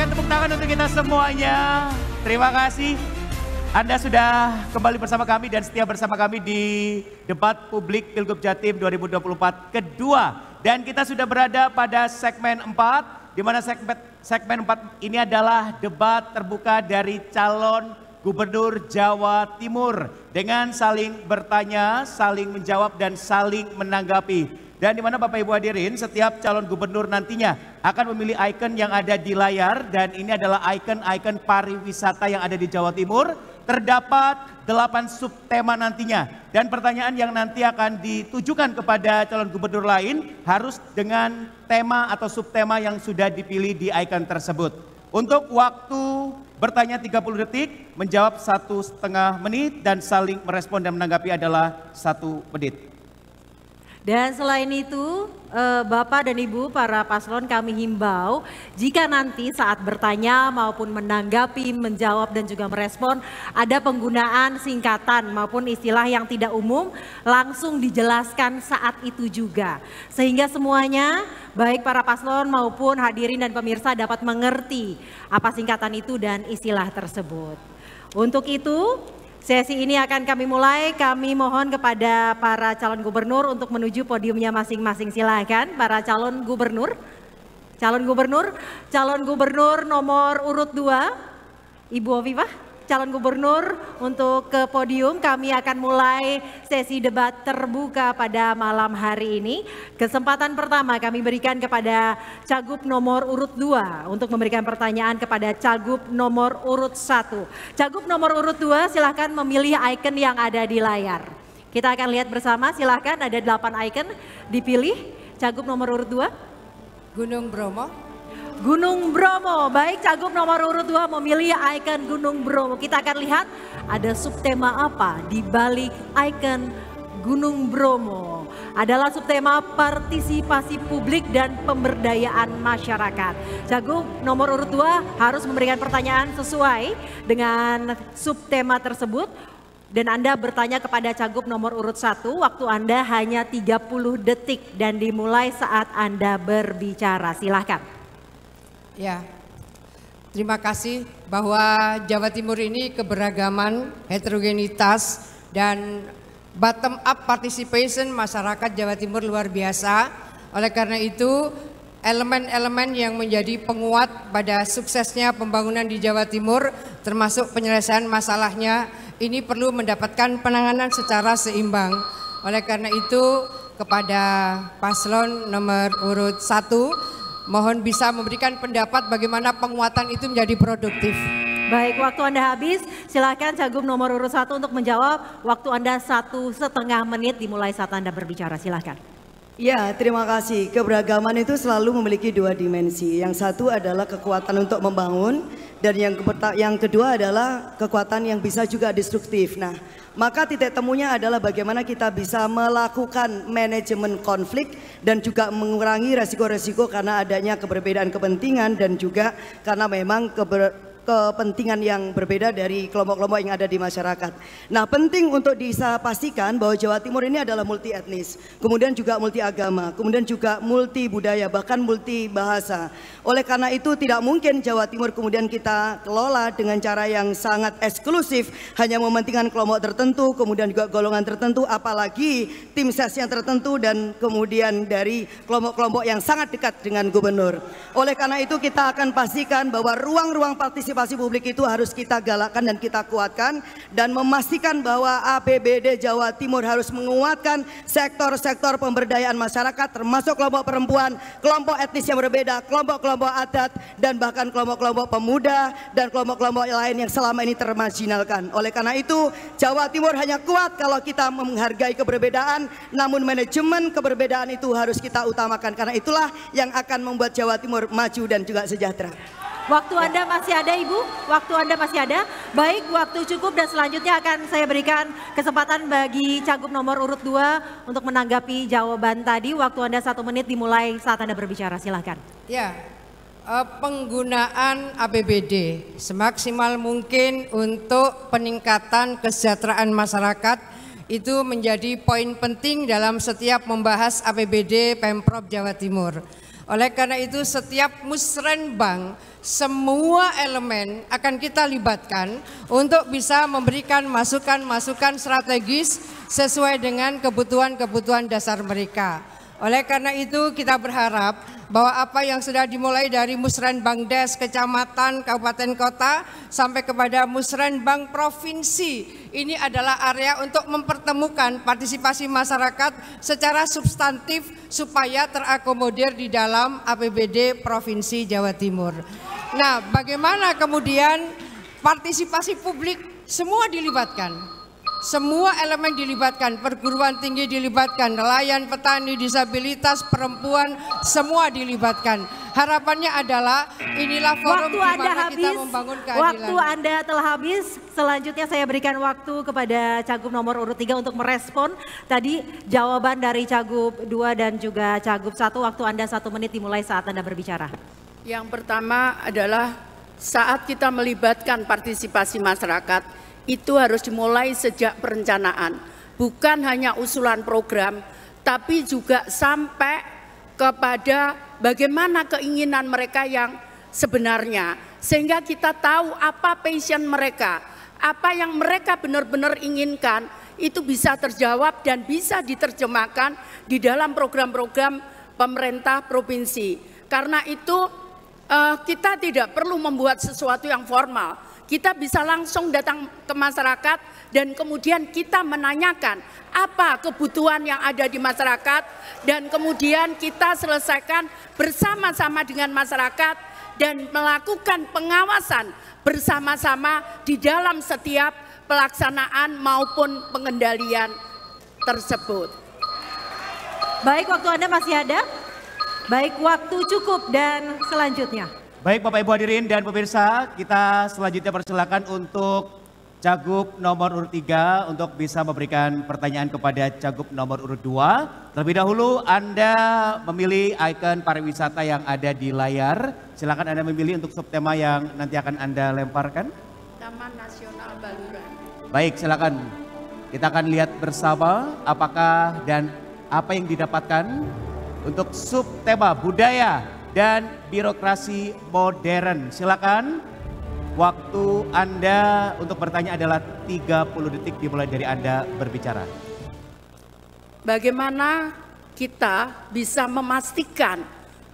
berikan tepuk tangan untuk kita semuanya. Terima kasih. Anda sudah kembali bersama kami dan setia bersama kami di debat publik Pilgub Jatim 2024 kedua. Dan kita sudah berada pada segmen 4, di mana segmen 4 ini adalah debat terbuka dari calon Gubernur Jawa Timur dengan saling bertanya, saling menjawab dan saling menanggapi. Dan di mana Bapak Ibu hadirin, setiap calon gubernur nantinya akan memilih ikon yang ada di layar dan ini adalah ikon-ikon pariwisata yang ada di Jawa Timur. Terdapat 8 subtema nantinya dan pertanyaan yang nanti akan ditujukan kepada calon gubernur lain harus dengan tema atau subtema yang sudah dipilih di ikon tersebut. Untuk waktu bertanya 30 detik, menjawab 1,5 menit dan saling merespon dan menanggapi adalah 1 menit. Dan selain itu, Bapak dan Ibu para paslon kami himbau jika nanti saat bertanya maupun menanggapi, menjawab dan juga merespon ada penggunaan singkatan maupun istilah yang tidak umum langsung dijelaskan saat itu juga. Sehingga semuanya baik para paslon maupun hadirin dan pemirsa dapat mengerti apa singkatan itu dan istilah tersebut. Untuk itu sesi ini akan kami mulai, kami mohon kepada para calon gubernur untuk menuju podiumnya masing-masing. Silakan para calon gubernur. Calon gubernur nomor urut 2, Ibu Hovifah. Calon gubernur untuk ke podium, kami akan mulai sesi debat terbuka pada malam hari ini. Kesempatan pertama kami berikan kepada Cagup nomor urut 2 untuk memberikan pertanyaan kepada Cagup nomor urut 1. Cagup nomor urut 2 silahkan memilih ikon yang ada di layar. Kita akan lihat bersama, silahkan ada 8 ikon dipilih. Cagup nomor urut 2. Gunung Bromo. Gunung Bromo, baik Cagup nomor urut 2 memilih ikon Gunung Bromo. Kita akan lihat ada subtema apa di balik ikon Gunung Bromo. Adalah subtema partisipasi publik dan pemberdayaan masyarakat. Cagup nomor urut 2 harus memberikan pertanyaan sesuai dengan subtema tersebut. Dan Anda bertanya kepada Cagup nomor urut 1, waktu Anda hanya 30 detik dan dimulai saat Anda berbicara. Silahkan. Ya, terima kasih bahwa Jawa Timur ini keberagaman, heterogenitas dan bottom up participation masyarakat Jawa Timur luar biasa. Oleh karena itu elemen-elemen yang menjadi penguat pada suksesnya pembangunan di Jawa Timur termasuk penyelesaian masalahnya ini perlu mendapatkan penanganan secara seimbang. Oleh karena itu kepada paslon nomor urut 1 mohon bisa memberikan pendapat bagaimana penguatan itu menjadi produktif. Baik, waktu Anda habis. Silakan Cagup nomor urut 1 untuk menjawab. Waktu Anda 1,5 menit dimulai saat Anda berbicara. Silakan. Ya, terima kasih. Keberagaman itu selalu memiliki 2 dimensi. Yang satu adalah kekuatan untuk membangun dan yang kedua adalah kekuatan yang bisa juga destruktif. Nah, maka titik temunya adalah bagaimana kita bisa melakukan manajemen konflik dan juga mengurangi resiko-resiko karena adanya keberbedaan kepentingan dan juga karena memang kepentingan yang berbeda dari kelompok-kelompok yang ada di masyarakat. Nah, penting untuk bisa pastikan bahwa Jawa Timur ini adalah multi etnis, kemudian juga multi agama, kemudian juga multi budaya, bahkan multi bahasa. Oleh karena itu tidak mungkin Jawa Timur kemudian kita kelola dengan cara yang sangat eksklusif, hanya mementingkan kelompok tertentu, kemudian juga golongan tertentu, apalagi tim ses yang tertentu dan kemudian dari kelompok-kelompok yang sangat dekat dengan gubernur. Oleh karena itu kita akan pastikan bahwa ruang-ruang partisipasi publik itu harus kita galakkan dan kita kuatkan dan memastikan bahwa APBD Jawa Timur harus menguatkan sektor-sektor pemberdayaan masyarakat termasuk kelompok perempuan, kelompok etnis yang berbeda, kelompok-kelompok adat dan bahkan kelompok-kelompok pemuda dan kelompok-kelompok lain yang selama ini termarginalkan. Oleh karena itu Jawa Timur hanya kuat kalau kita menghargai keberbedaan, namun manajemen keberbedaan itu harus kita utamakan karena itulah yang akan membuat Jawa Timur maju dan juga sejahtera. Waktu Anda masih ada Ibu, waktu Anda masih ada. Baik, waktu cukup dan selanjutnya akan saya berikan kesempatan bagi Cagup nomor urut 2 untuk menanggapi jawaban tadi. Waktu Anda 1 menit dimulai saat Anda berbicara, silahkan. Ya, penggunaan APBD semaksimal mungkin untuk peningkatan kesejahteraan masyarakat itu menjadi poin penting dalam setiap membahas APBD Pemprov Jawa Timur. Oleh karena itu setiap musrenbang semua elemen akan kita libatkan untuk bisa memberikan masukan-masukan strategis sesuai dengan kebutuhan-kebutuhan dasar mereka. Oleh karena itu kita berharap bahwa apa yang sudah dimulai dari Musrenbangdes, kecamatan, kabupaten, kota sampai kepada Musrenbang provinsi, ini adalah area untuk mempertemukan partisipasi masyarakat secara substantif supaya terakomodir di dalam APBD Provinsi Jawa Timur. Nah, bagaimana kemudian partisipasi publik semua dilibatkan? Semua elemen dilibatkan, perguruan tinggi dilibatkan, nelayan, petani, disabilitas, perempuan, semua dilibatkan. Harapannya adalah inilah forum di mana kita membangun keadilan. Waktu Anda telah habis, selanjutnya saya berikan waktu kepada Cagup nomor urut 3 untuk merespon tadi jawaban dari Cagup 2 dan juga Cagup 1. Waktu Anda 1 menit dimulai saat Anda berbicara. Yang pertama adalah saat kita melibatkan partisipasi masyarakat, itu harus dimulai sejak perencanaan, bukan hanya usulan program, tapi juga sampai kepada bagaimana keinginan mereka yang sebenarnya, sehingga kita tahu apa passion mereka, apa yang mereka benar-benar inginkan, itu bisa terjawab dan bisa diterjemahkan di dalam program-program pemerintah provinsi. Karena itu kita tidak perlu membuat sesuatu yang formal. Kita bisa langsung datang ke masyarakat dan kemudian kita menanyakan apa kebutuhan yang ada di masyarakat dan kemudian kita selesaikan bersama-sama dengan masyarakat dan melakukan pengawasan bersama-sama di dalam setiap pelaksanaan maupun pengendalian tersebut. Baik, waktu Anda masih ada? Baik, waktu cukup dan selanjutnya. Baik Bapak Ibu hadirin dan pemirsa, kita selanjutnya persilakan untuk Cagup nomor urut 3 untuk bisa memberikan pertanyaan kepada Cagup nomor urut 2. Terlebih dahulu Anda memilih ikon pariwisata yang ada di layar. Silakan Anda memilih untuk subtema yang nanti akan Anda lemparkan. Taman Nasional Baluran. Baik, silakan. Kita akan lihat bersama apakah dan apa yang didapatkan untuk subtema budaya dan birokrasi modern. Silakan, waktu Anda untuk bertanya adalah 30 detik dimulai dari Anda berbicara. Bagaimana kita bisa memastikan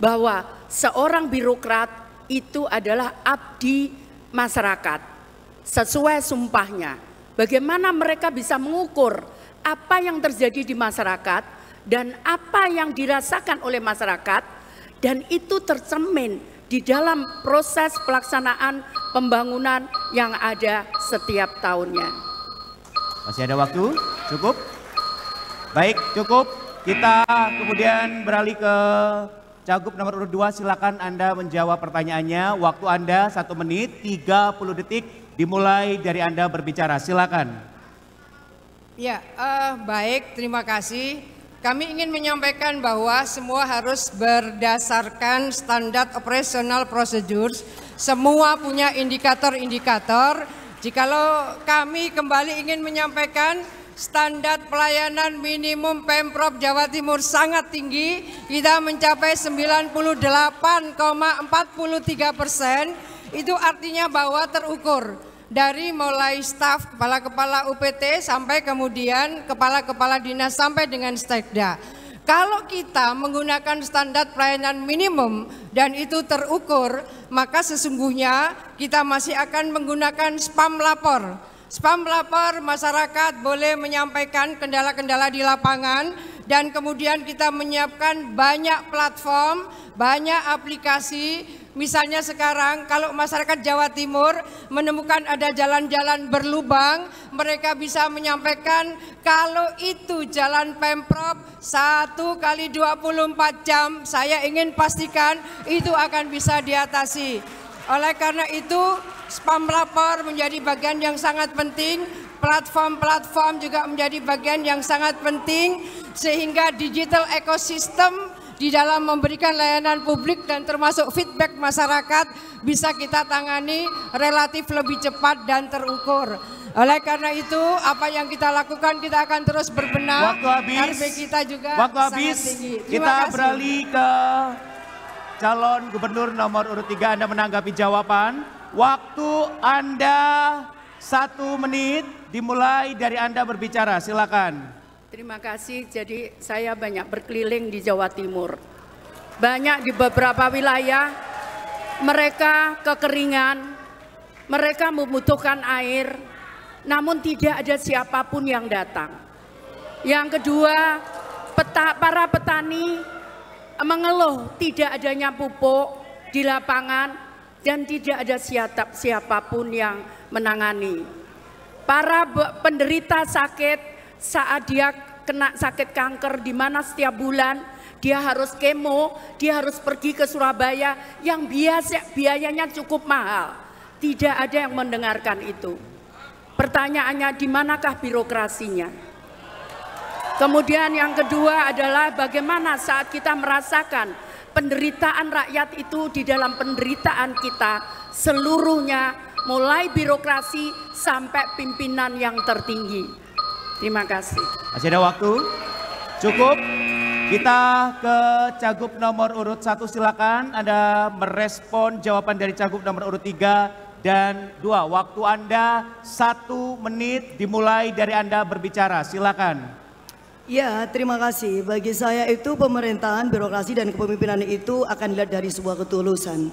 bahwa seorang birokrat itu adalah abdi masyarakat sesuai sumpahnya? Bagaimana mereka bisa mengukur apa yang terjadi di masyarakat dan apa yang dirasakan oleh masyarakat, dan itu tercermin di dalam proses pelaksanaan pembangunan yang ada setiap tahunnya. Masih ada waktu? Cukup? Baik, cukup. Kita kemudian beralih ke Cagup nomor urut 2. Silakan Anda menjawab pertanyaannya. Waktu Anda 1 menit 30 detik dimulai dari Anda berbicara. Silakan. Ya, baik, terima kasih. Kami ingin menyampaikan bahwa semua harus berdasarkan standar operational procedures. Semua punya indikator-indikator. Jikalau kami kembali ingin menyampaikan standar pelayanan minimum Pemprov Jawa Timur sangat tinggi. Kita mencapai 98,43%. Itu artinya bahwa terukur. Dari mulai staf, kepala-kepala UPT sampai kemudian kepala-kepala dinas sampai dengan stekda. Kalau kita menggunakan standar pelayanan minimum dan itu terukur, maka sesungguhnya kita masih akan menggunakan spam lapor. Spam lapor, masyarakat boleh menyampaikan kendala-kendala di lapangan dan kemudian kita menyiapkan banyak platform, banyak aplikasi. Misalnya sekarang kalau masyarakat Jawa Timur menemukan ada jalan-jalan berlubang, mereka bisa menyampaikan kalau itu jalan Pemprov 1 kali 24 jam, saya ingin pastikan itu akan bisa diatasi. Oleh karena itu spam lapor menjadi bagian yang sangat penting, platform-platform juga menjadi bagian yang sangat penting, sehingga digital ekosistem di dalam memberikan layanan publik dan termasuk feedback masyarakat bisa kita tangani relatif lebih cepat dan terukur. Oleh karena itu apa yang kita lakukan kita akan terus berbenah. Waktu habis. RP kita juga waktu sangat habis. tinggi. Kita beralih ke calon gubernur nomor urut 3, Anda menanggapi jawaban. Waktu Anda 1 menit dimulai dari Anda berbicara, silakan. Terima kasih. Jadi saya banyak berkeliling di Jawa Timur. Banyak di beberapa wilayah mereka kekeringan, mereka membutuhkan air, namun tidak ada siapapun yang datang. Yang kedua, para petani mengeluh tidak adanya pupuk di lapangan dan tidak ada siapapun yang menangani. Para penderita sakit saat dia kena sakit kanker, di mana setiap bulan dia harus kemo, dia harus pergi ke Surabaya yang biayanya cukup mahal. Tidak ada yang mendengarkan itu. Pertanyaannya, di manakah birokrasinya? Kemudian yang kedua adalah bagaimana saat kita merasakan penderitaan rakyat itu di dalam penderitaan kita seluruhnya, mulai birokrasi sampai pimpinan yang tertinggi. Terima kasih. Masih ada waktu? Cukup? Kita ke Cagup nomor urut 1, silakan Anda merespon jawaban dari Cagup nomor urut 3 dan 2. Waktu Anda 1 menit dimulai dari Anda berbicara, silakan. Ya, terima kasih. Bagi saya itu pemerintahan, birokrasi dan kepemimpinan itu akan dilihat dari sebuah ketulusan.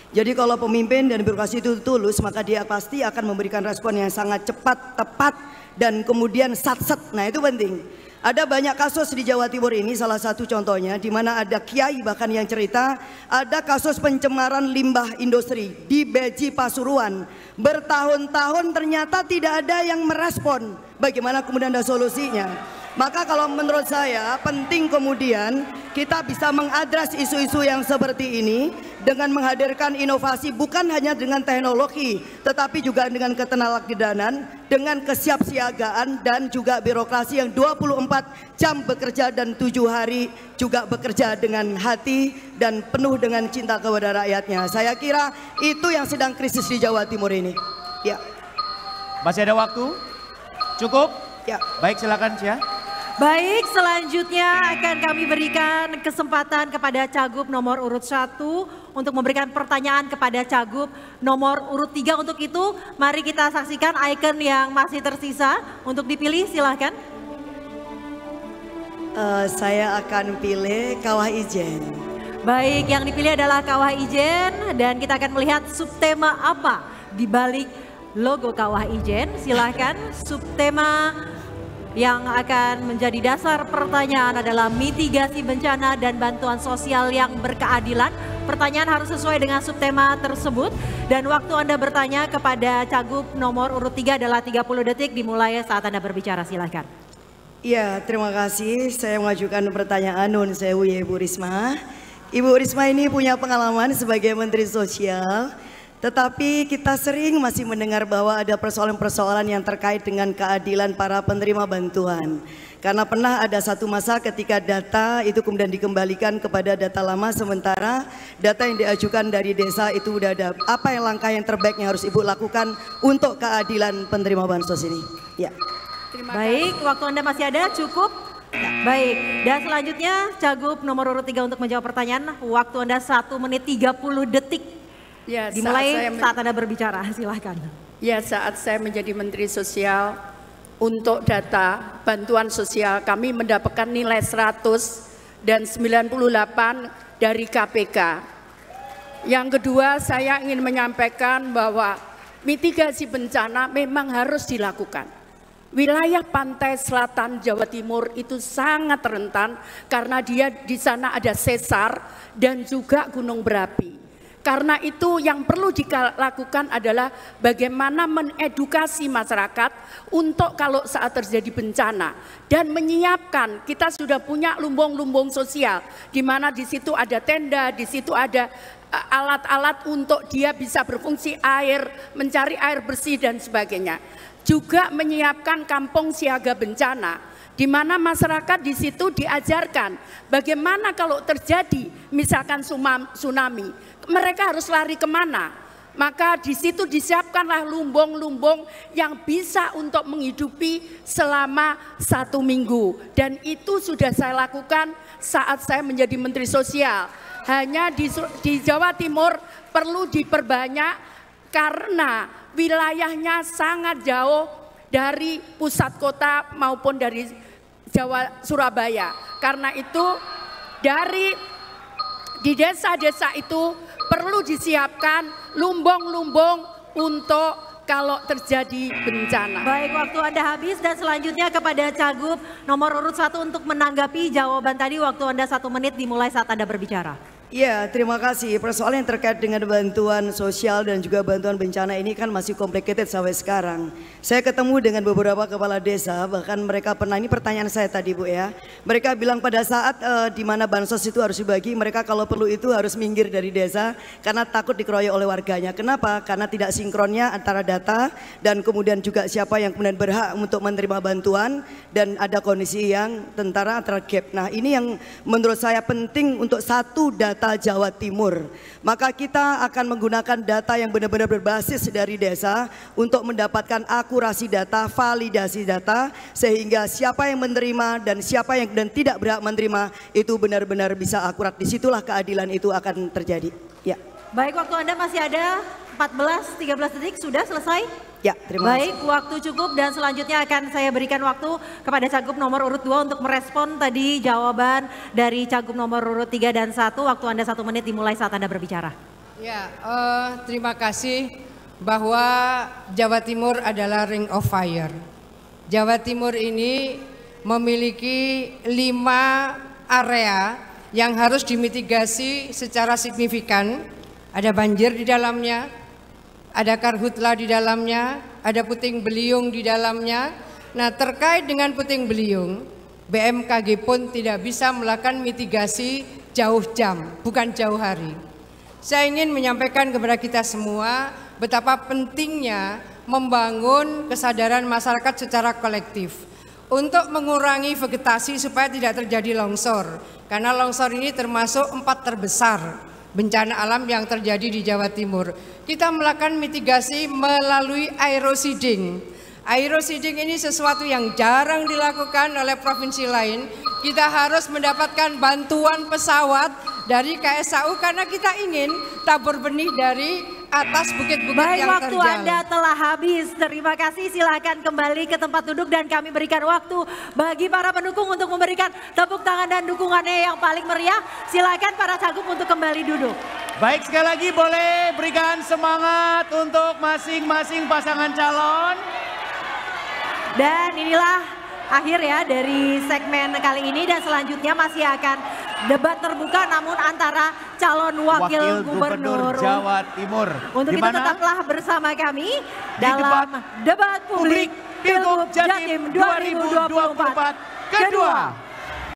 Jadi kalau pemimpin dan birokrasi itu tulus, maka dia pasti akan memberikan respon yang sangat cepat, tepat, dan kemudian sat-set. Nah, itu penting. Ada banyak kasus di Jawa Timur ini, salah satu contohnya di mana ada kiai bahkan yang cerita ada kasus pencemaran limbah industri di Beji Pasuruan. Bertahun-tahun ternyata tidak ada yang merespon. Bagaimana kemudian ada solusinya? Maka kalau menurut saya penting kemudian kita bisa mengadres isu-isu yang seperti ini dengan menghadirkan inovasi bukan hanya dengan teknologi tetapi juga dengan ketenagakerjaan, dengan kesiapsiagaan dan juga birokrasi yang 24 jam bekerja dan 7 hari juga bekerja dengan hati dan penuh dengan cinta kepada rakyatnya. Saya kira itu yang sedang krisis di Jawa Timur ini. Ya. Masih ada waktu? Cukup? Ya. Baik, silakan Cia. Baik, selanjutnya akan kami berikan kesempatan kepada Cagup nomor urut 1 untuk memberikan pertanyaan kepada Cagup nomor urut 3. Untuk itu, mari kita saksikan ikon yang masih tersisa untuk dipilih, silahkan. Saya akan pilih Kawah Ijen. Baik, yang dipilih adalah Kawah Ijen dan kita akan melihat subtema apa di balik logo Kawah Ijen. Silahkan, subtema yang akan menjadi dasar pertanyaan adalah mitigasi bencana dan bantuan sosial yang berkeadilan. Pertanyaan harus sesuai dengan subtema tersebut dan waktu Anda bertanya kepada Cagup nomor urut 3 adalah 30 detik dimulai saat Anda berbicara, silahkan. Ya, terima kasih. Saya mengajukan pertanyaan Nun Sewu ya Ibu Risma. Ibu Risma ini punya pengalaman sebagai Menteri Sosial. Tetapi kita sering masih mendengar bahwa ada persoalan-persoalan yang terkait dengan keadilan para penerima bantuan. Karena pernah ada satu masa ketika data itu kemudian dikembalikan kepada data lama, sementara data yang diajukan dari desa itu udah ada. Apa yang langkah yang terbaik yang harus Ibu lakukan untuk keadilan penerima bansos ini? Ya. Baik, waktu Anda masih ada, cukup? Baik, dan selanjutnya Cagup nomor urut 3 untuk menjawab pertanyaan. Waktu Anda 1 menit 30 detik. Ya, dimulai saat Anda berbicara, silahkan. Ya, saat saya menjadi Menteri Sosial, untuk data bantuan sosial kami mendapatkan nilai 100 dan 98 dari KPK. Yang kedua, saya ingin menyampaikan bahwa mitigasi bencana memang harus dilakukan. Wilayah pantai selatan Jawa Timur itu sangat rentan karena dia di sana ada sesar dan juga gunung berapi. Karena itu yang perlu dilakukan adalah bagaimana mengedukasi masyarakat untuk kalau saat terjadi bencana dan menyiapkan. Kita sudah punya lumbung-lumbung sosial di mana di situ ada tenda, di situ ada alat-alat untuk dia bisa berfungsi air, mencari air bersih dan sebagainya. Juga menyiapkan kampung siaga bencana, di mana masyarakat di situ diajarkan bagaimana kalau terjadi misalkan tsunami, mereka harus lari kemana. Maka di situ disiapkanlah lumbung-lumbung yang bisa untuk menghidupi selama 1 minggu. Dan itu sudah saya lakukan saat saya menjadi Menteri Sosial. hanya di Jawa Timur perlu diperbanyak karena wilayahnya sangat jauh dari pusat kota maupun dari Surabaya. Karena itu di desa-desa itu perlu disiapkan lumbung-lumbung untuk kalau terjadi bencana. Baik, waktu Anda habis dan selanjutnya kepada Cagup nomor urut 1 untuk menanggapi jawaban tadi. Waktu Anda 1 menit dimulai saat Anda berbicara. Ya, terima kasih. Persoalan yang terkait dengan bantuan sosial dan juga bantuan bencana ini kan masih complicated sampai sekarang. Saya ketemu dengan beberapa kepala desa, bahkan mereka pernah, ini pertanyaan saya tadi Bu ya. Mereka bilang pada saat di mana bansos itu harus dibagi, mereka kalau perlu itu harus minggir dari desa karena takut dikeroyok oleh warganya. Kenapa? Karena tidak sinkronnya antara data dan kemudian juga siapa yang kemudian berhak untuk menerima bantuan dan ada kondisi yang antara gap. Nah, ini yang menurut saya penting untuk satu data Jawa Timur. Maka kita akan menggunakan data yang benar-benar berbasis dari desa untuk mendapatkan akurasi data, validasi data, sehingga siapa yang menerima dan siapa yang dan tidak berhak menerima itu benar-benar bisa akurat. Disitulah keadilan itu akan terjadi. Ya. Baik, waktu Anda masih ada 14-13 detik, sudah selesai? Ya, terima kasih. Baik, waktu cukup dan selanjutnya akan saya berikan waktu kepada Cagup nomor urut 2 untuk merespon tadi jawaban dari Cagup nomor urut 3 dan 1. Waktu Anda 1 menit dimulai saat Anda berbicara. Ya, terima kasih bahwa Jawa Timur adalah ring of fire. Jawa Timur ini memiliki 5 area yang harus dimitigasi secara signifikan. Ada banjir di dalamnya, ada karhutla di dalamnya, ada puting beliung di dalamnya. Nah, terkait dengan puting beliung, BMKG pun tidak bisa melakukan mitigasi jauh jam, bukan jauh hari. Saya ingin menyampaikan kepada kita semua betapa pentingnya membangun kesadaran masyarakat secara kolektif untuk mengurangi vegetasi supaya tidak terjadi longsor. Karena longsor ini termasuk 4 terbesar bencana alam yang terjadi di Jawa Timur. Kita melakukan mitigasi melalui aeroseeding. Aeroseeding ini sesuatu yang jarang dilakukan oleh provinsi lain. Kita harus mendapatkan bantuan pesawat dari KSAU karena kita ingin tabur benih dari atas bukit-bukit yang terjal. Baik, waktu Anda telah habis. Terima kasih, silakan kembali ke tempat duduk dan kami berikan waktu bagi para pendukung untuk memberikan tepuk tangan dan dukungannya yang paling meriah. Silakan para Cagup untuk kembali duduk. Baik, sekali lagi boleh berikan semangat untuk masing-masing pasangan calon. Dan inilah akhir ya dari segmen kali ini dan selanjutnya masih akan debat terbuka namun antara calon wakil gubernur Jawa Timur. Untuk itu tetaplah bersama kami dalam debat publik Pilgub Jatim 2024 kedua.